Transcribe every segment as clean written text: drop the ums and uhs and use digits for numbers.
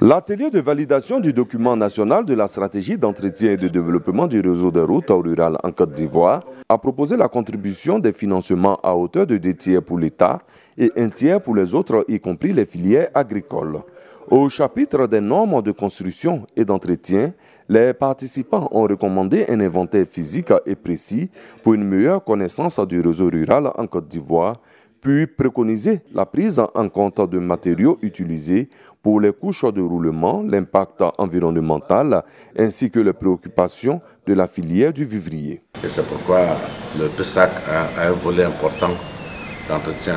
L'atelier de validation du document national de la stratégie d'entretien et de développement du réseau des routes rurales en Côte d'Ivoire a proposé la contribution des financements à hauteur de 2 tiers pour l'État et 1 tiers pour les autres, y compris les filières agricoles. Au chapitre des normes de construction et d'entretien, les participants ont recommandé un inventaire physique et précis pour une meilleure connaissance du réseau rural en Côte d'Ivoire, puis préconiser la prise en compte de matériaux utilisés pour les couches de roulement, l'impact environnemental ainsi que les préoccupations de la filière du vivrier. Et c'est pourquoi le PESAC a un volet important d'entretien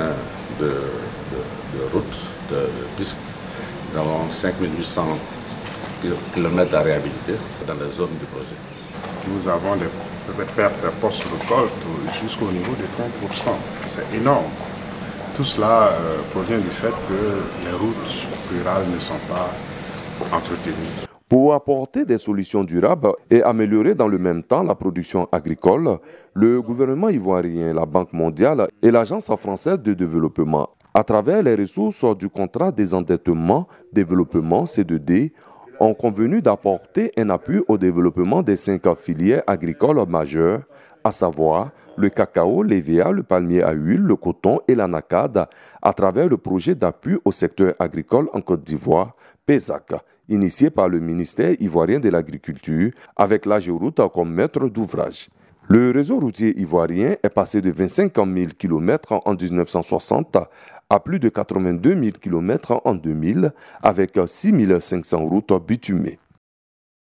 de routes, de pistes. Nous avons 5800 km à réhabiliter dans les zones du projet. Nous avons des pertes post-récolte jusqu'au niveau de 30%. C'est énorme. Tout cela provient du fait que les routes rurales ne sont pas entretenues. Pour apporter des solutions durables et améliorer dans le même temps la production agricole, le gouvernement ivoirien, la Banque mondiale et l'Agence française de développement, à travers les ressources du contrat désendettement développement C2D, ont convenu d'apporter un appui au développement des 5 filières agricoles majeures, à savoir le cacao, l'EVA, le palmier à huile, le coton et l'anacade, à travers le projet d'appui au secteur agricole en Côte d'Ivoire, PESAC, initié par le ministère ivoirien de l'Agriculture, avec l'AGEROUTE comme maître d'ouvrage. Le réseau routier ivoirien est passé de 25 000 km en 1960 à plus de 82 000 km en 2000, avec 6 500 routes bitumées.